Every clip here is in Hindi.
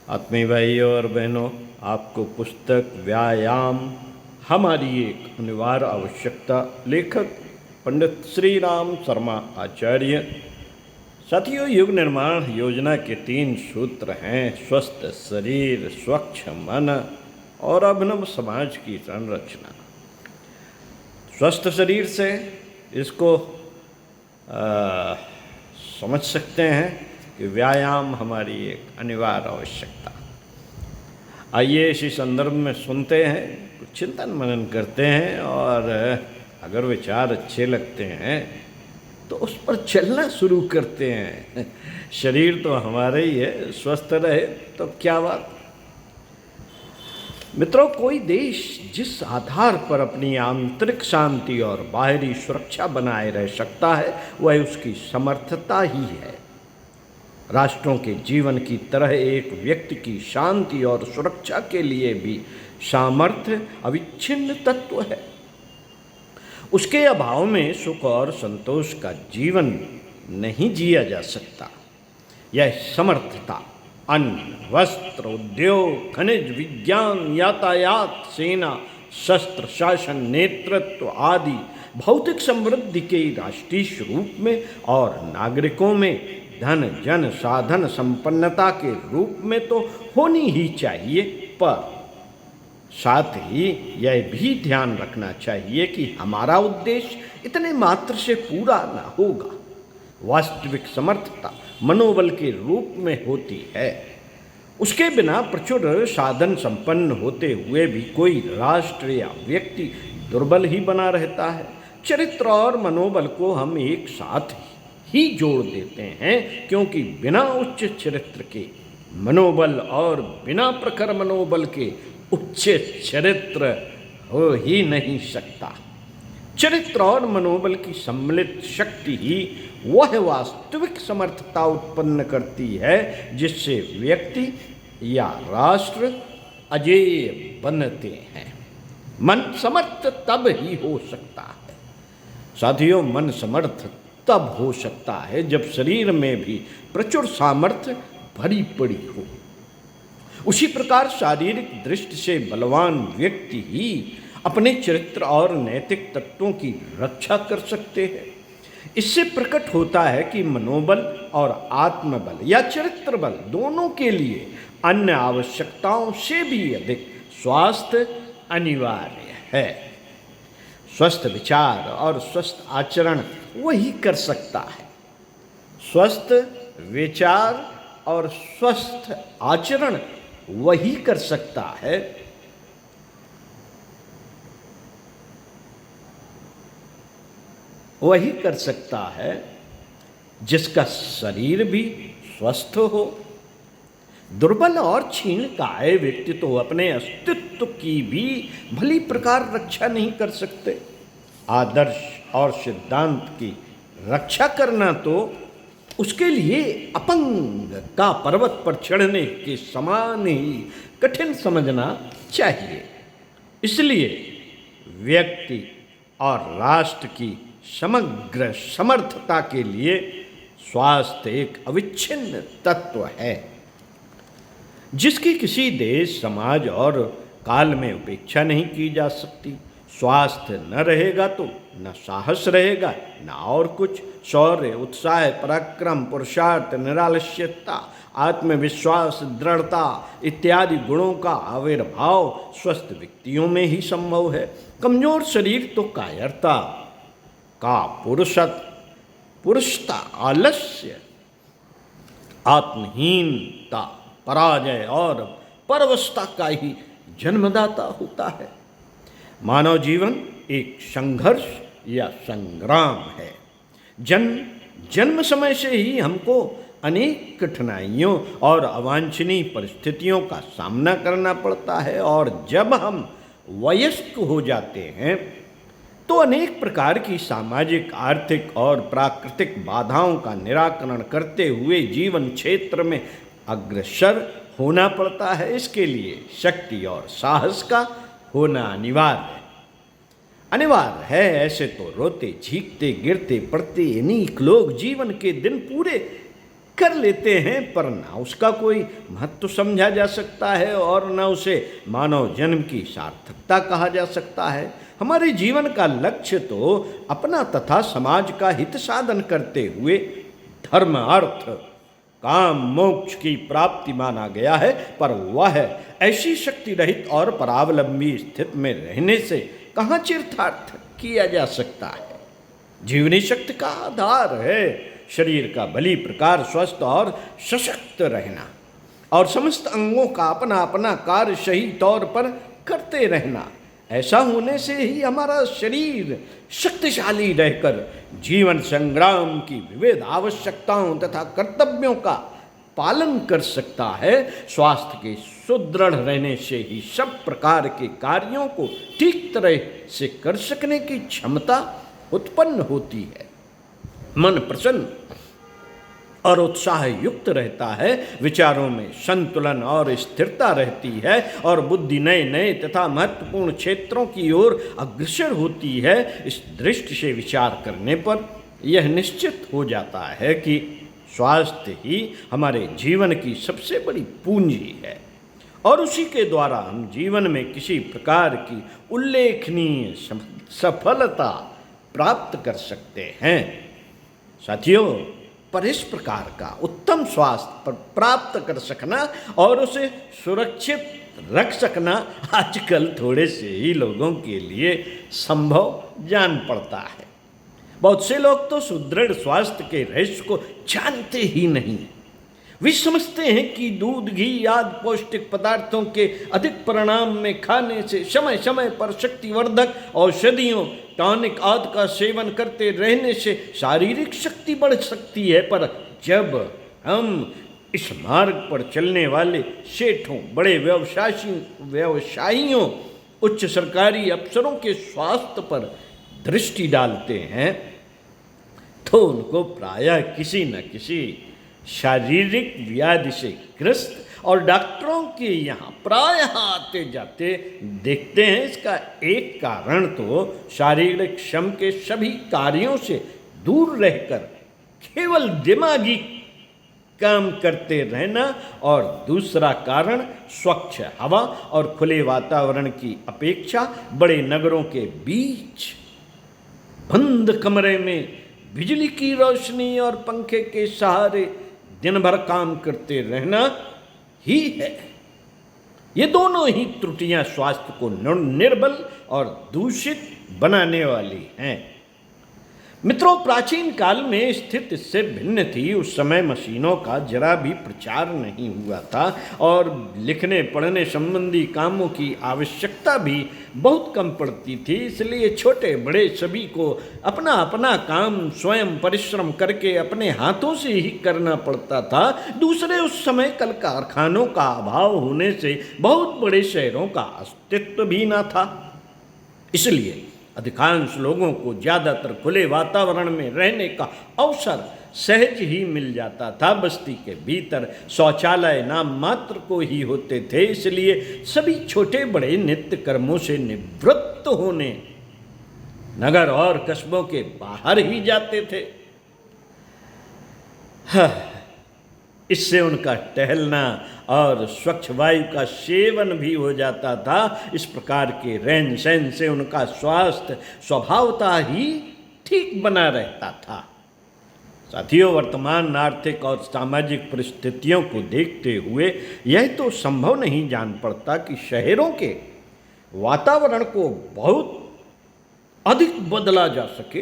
आत्मीय भाइयों और बहनों, आपको पुस्तक व्यायाम हमारी एक अनिवार्य आवश्यकता, लेखक पंडित श्री राम शर्मा आचार्य। साथियों, युग निर्माण योजना के 3 सूत्र हैं: स्वस्थ शरीर, स्वच्छ मन और अभिनव समाज की संरचना। स्वस्थ शरीर से इसको समझ सकते हैं कि व्यायाम हमारी एक अनिवार्य आवश्यकता। आइए इसी संदर्भ में सुनते हैं, कुछ चिंतन मनन करते हैं और अगर विचार अच्छे लगते हैं तो उस पर चलना शुरू करते हैं। शरीर तो हमारा ही है, स्वस्थ रहे तो क्या बात। मित्रों, कोई देश जिस आधार पर अपनी आंतरिक शांति और बाहरी सुरक्षा बनाए रह सकता है वह उसकी समर्थता ही है। राष्ट्रों के जीवन की तरह एक व्यक्ति की शांति और सुरक्षा के लिए भी सामर्थ्य अविच्छिन्न तत्व है। उसके अभाव में सुख और संतोष का जीवन नहीं जिया जा सकता। यह समर्थता अन्न, वस्त्र, उद्योग, खनिज, विज्ञान, यातायात, सेना, शस्त्र, शासन, नेतृत्व आदि भौतिक समृद्धि के राष्ट्रीय रूप में और नागरिकों में धन, जन, साधन, संपन्नता के रूप में तो होनी ही चाहिए, पर साथ ही यह भी ध्यान रखना चाहिए कि हमारा उद्देश्य इतने मात्र से पूरा न होगा। वास्तविक समर्थता मनोबल के रूप में होती है। उसके बिना प्रचुर साधन संपन्न होते हुए भी कोई राष्ट्र या व्यक्ति दुर्बल ही बना रहता है। चरित्र और मनोबल को हम एक साथ ही जोड़ देते हैं, क्योंकि बिना उच्च चरित्र के मनोबल और बिना प्रखर मनोबल के उच्च चरित्र हो ही नहीं सकता। चरित्र और मनोबल की सम्मिलित शक्ति ही वह वास्तविक समर्थता उत्पन्न करती है जिससे व्यक्ति या राष्ट्र अजेय बनते हैं। मन समर्थ तब ही हो सकता है। साथियों, मन समर्थ तब हो सकता है जब शरीर में भी प्रचुर सामर्थ्य भरी पड़ी हो। उसी प्रकार शारीरिक दृष्टि से बलवान व्यक्ति ही अपने चरित्र और नैतिक तत्वों की रक्षा कर सकते हैं। इससे प्रकट होता है कि मनोबल और आत्मबल या चरित्र बल दोनों के लिए अन्य आवश्यकताओं से भी अधिक स्वास्थ्य अनिवार्य है। स्वस्थ विचार और स्वस्थ आचरण वही कर सकता है। स्वस्थ विचार और स्वस्थ आचरण वही कर सकता है जिसका शरीर भी स्वस्थ हो। दुर्बल और क्षीणकाय व्यक्ति तो अपने अस्तित्व की भी भली प्रकार रक्षा नहीं कर सकते। आदर्श और सिद्धांत की रक्षा करना तो उसके लिए अपंग का पर्वत पर चढ़ने के समान ही कठिन समझना चाहिए। इसलिए व्यक्ति और राष्ट्र की समग्र समर्थता के लिए स्वास्थ्य एक अविच्छिन्न तत्व है, जिसकी किसी देश, समाज और काल में उपेक्षा नहीं की जा सकती। स्वास्थ्य न रहेगा तो न साहस रहेगा, न और कुछ। शौर्य, उत्साह, पराक्रम, पुरुषार्थ, निरालस्यता, आत्मविश्वास, दृढ़ता इत्यादि गुणों का आविर्भाव स्वस्थ व्यक्तियों में ही संभव है। कमजोर शरीर तो कायरता का पुरुषता, आलस्य, आत्महीनता, पराजय और परवशता का ही जन्मदाता होता है। मानव जीवन एक संघर्ष या संग्राम है। जन्म समय से ही हमको अनेक कठिनाइयों और अवांछनीय परिस्थितियों का सामना करना पड़ता है, और जब हम वयस्क हो जाते हैं तो अनेक प्रकार की सामाजिक, आर्थिक और प्राकृतिक बाधाओं का निराकरण करते हुए जीवन क्षेत्र में अग्रसर होना पड़ता है। इसके लिए शक्ति और साहस का होना अनिवार्य है। ऐसे तो रोते, झीकते, गिरते, पड़ते अनेक लोग जीवन के दिन पूरे कर लेते हैं, पर ना उसका कोई महत्व समझा जा सकता है और न उसे मानव जन्म की सार्थकता कहा जा सकता है। हमारे जीवन का लक्ष्य तो अपना तथा समाज का हित साधन करते हुए धर्म, अर्थ, काम, मोक्ष की प्राप्ति माना गया है, पर वह ऐसी शक्ति रहित और परावलंबी स्थिति में रहने से कहाँ चरितार्थ किया जा सकता है। जीवनी शक्ति का आधार है शरीर का भली प्रकार स्वस्थ और सशक्त रहना और समस्त अंगों का अपना अपना कार्य सही तौर पर करते रहना। ऐसा होने से ही हमारा शरीर शक्तिशाली रहकर जीवन संग्राम की विविध आवश्यकताओं तथा कर्तव्यों का पालन कर सकता है। स्वास्थ्य के सुदृढ़ रहने से ही सब प्रकार के कार्यों को ठीक तरह से कर सकने की क्षमता उत्पन्न होती है। मन प्रसन्न और उत्साह युक्त रहता है, विचारों में संतुलन और स्थिरता रहती है और बुद्धि नए नए तथा महत्वपूर्ण क्षेत्रों की ओर अग्रसर होती है। इस दृष्टि से विचार करने पर यह निश्चित हो जाता है कि स्वास्थ्य ही हमारे जीवन की सबसे बड़ी पूंजी है और उसी के द्वारा हम जीवन में किसी प्रकार की उल्लेखनीय सफलता प्राप्त कर सकते हैं। साथियों, पर इस प्रकार का उत्तम स्वास्थ्य प्राप्त कर सकना और उसे सुरक्षित रख सकना आजकल थोड़े से ही लोगों के लिए संभव जान पड़ता है। बहुत से लोग तो सुदृढ़ स्वास्थ्य के रहस्य को जानते ही नहीं। वे समझते हैं कि दूध, घी आदि पौष्टिक पदार्थों के अधिक परिणाम में खाने से, समय समय पर शक्तिवर्धक औषधियों, टॉनिक आदि का सेवन करते रहने से शारीरिक शक्ति बढ़ सकती है। पर जब हम इस मार्ग पर चलने वाले सेठों, बड़े व्यवसायियों, उच्च सरकारी अफसरों के स्वास्थ्य पर दृष्टि डालते हैं तो उनको प्रायः किसी न किसी शारीरिक व्याधि से ग्रस्त और डॉक्टरों के यहाँ प्रायः आते जाते देखते हैं। इसका एक कारण तो शारीरिक श्रम के सभी कार्यों से दूर रहकर केवल दिमागी काम करते रहना और दूसरा कारण स्वच्छ हवा और खुले वातावरण की अपेक्षा बड़े नगरों के बीच बंद कमरे में बिजली की रोशनी और पंखे के सहारे दिन भर काम करते रहना ही है। ये दोनों ही त्रुटियां स्वास्थ्य को निर्बल और दूषित बनाने वाली हैं। मित्रों, प्राचीन काल में स्थिति इससे भिन्न थी। उस समय मशीनों का जरा भी प्रचार नहीं हुआ था और लिखने पढ़ने संबंधी कामों की आवश्यकता भी बहुत कम पड़ती थी। इसलिए छोटे बड़े सभी को अपना अपना काम स्वयं परिश्रम करके अपने हाथों से ही करना पड़ता था। दूसरे, उस समय कल कारखानों का अभाव होने से बहुत बड़े शहरों का अस्तित्व भी न था। इसलिए अधिकांश लोगों को ज़्यादातर खुले वातावरण में रहने का अवसर सहज ही मिल जाता था। बस्ती के भीतर शौचालय नाम मात्र को ही होते थे, इसलिए सभी छोटे बड़े नित्य कर्मों से निवृत्त होने नगर और कस्बों के बाहर ही जाते थे। इससे उनका टहलना और स्वच्छ वायु का सेवन भी हो जाता था। इस प्रकार के रहन सहन से उनका स्वास्थ्य स्वभावतः ही ठीक बना रहता था। साथियों, वर्तमान आर्थिक और सामाजिक परिस्थितियों को देखते हुए यह तो संभव नहीं जान पड़ता कि शहरों के वातावरण को बहुत अधिक बदला जा सके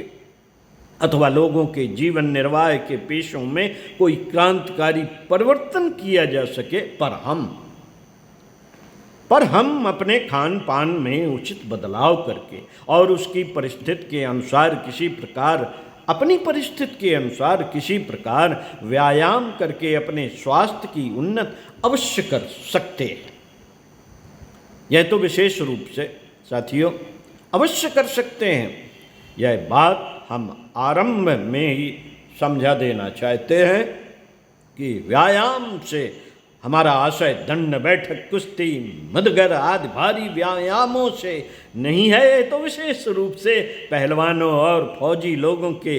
अथवा लोगों के जीवन निर्वाह के पेशों में कोई क्रांतिकारी परिवर्तन किया जा सके। पर हम अपने खान पान में उचित बदलाव करके और उसकी परिस्थिति के अनुसार अपनी परिस्थिति के अनुसार किसी प्रकार व्यायाम करके अपने स्वास्थ्य की उन्नत अवश्य कर सकते हैं। यह तो विशेष रूप से साथियों अवश्य कर सकते हैं। यह बात हम आरंभ में ही समझा देना चाहते हैं कि व्यायाम से हमारा आशय दंड बैठक कुश्ती मदगर आदि भारी व्यायामों से नहीं है, तो विशेष रूप से पहलवानों और फौजी लोगों के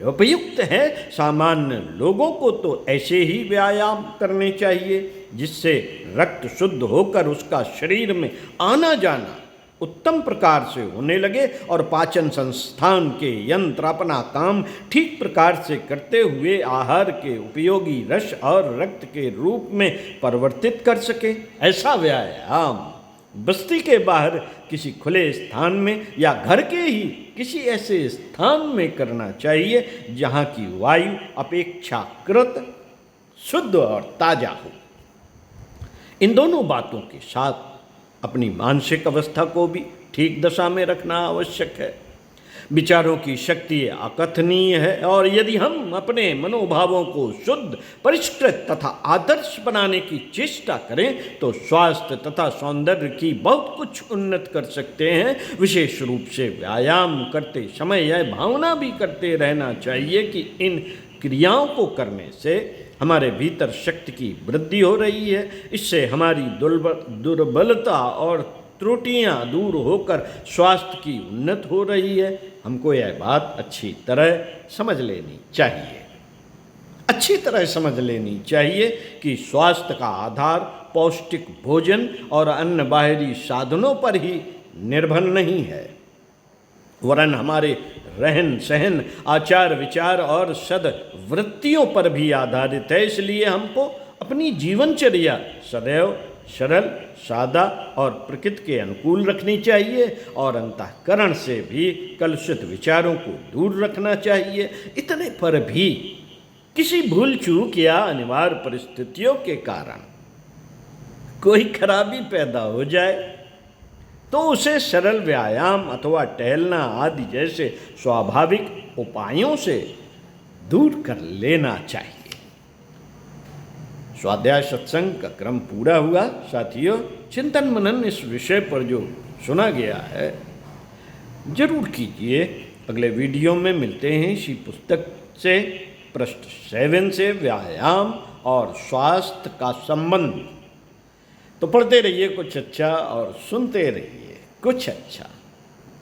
उपयुक्त है। सामान्य लोगों को तो ऐसे ही व्यायाम करने चाहिए जिससे रक्त शुद्ध होकर उसका शरीर में आना जाना उत्तम प्रकार से होने लगे और पाचन संस्थान के यंत्र अपना काम ठीक प्रकार से करते हुए आहार के उपयोगी रस और रक्त के रूप में परिवर्तित कर सके। ऐसा व्यायाम बस्ती के बाहर किसी खुले स्थान में या घर के ही किसी ऐसे स्थान में करना चाहिए जहाँ की वायु अपेक्षाकृत शुद्ध और ताजा हो। इन दोनों बातों के साथ अपनी मानसिक अवस्था को भी ठीक दशा में रखना आवश्यक है। विचारों की शक्ति अकथनीय है और यदि हम अपने मनोभावों को शुद्ध, परिष्कृत तथा आदर्श बनाने की चेष्टा करें तो स्वास्थ्य तथा सौंदर्य की बहुत कुछ उन्नत कर सकते हैं। विशेष रूप से व्यायाम करते समय यह भावना भी करते रहना चाहिए कि इन क्रियाओं को करने से हमारे भीतर शक्ति की वृद्धि हो रही है। इससे हमारी दुर्बलता और त्रुटियां दूर होकर स्वास्थ्य की उन्नति हो रही है। हमको यह बात अच्छी तरह समझ लेनी चाहिए, अच्छी तरह समझ लेनी चाहिए कि स्वास्थ्य का आधार पौष्टिक भोजन और अन्य बाहरी साधनों पर ही निर्भर नहीं है, वरन हमारे रहन सहन, आचार विचार और सद्वृत्तियों पर भी आधारित है। इसलिए हमको अपनी जीवनचर्या सदैव सरल, सादा और प्रकृति के अनुकूल रखनी चाहिए और अंतःकरण से भी कलुषित विचारों को दूर रखना चाहिए। इतने पर भी किसी भूल चूक या अनिवार्य परिस्थितियों के कारण कोई खराबी पैदा हो जाए तो उसे सरल व्यायाम अथवा टहलना आदि जैसे स्वाभाविक उपायों से दूर कर लेना चाहिए। स्वाध्याय सत्संग का क्रम पूरा हुआ। साथियों, चिंतन मनन इस विषय पर जो सुना गया है जरूर कीजिए। अगले वीडियो में मिलते हैं इसी पुस्तक से पृष्ठ 7 से व्यायाम और स्वास्थ्य का संबंध। तो पढ़ते रहिए कुछ अच्छा और सुनते रहिए कुछ अच्छा।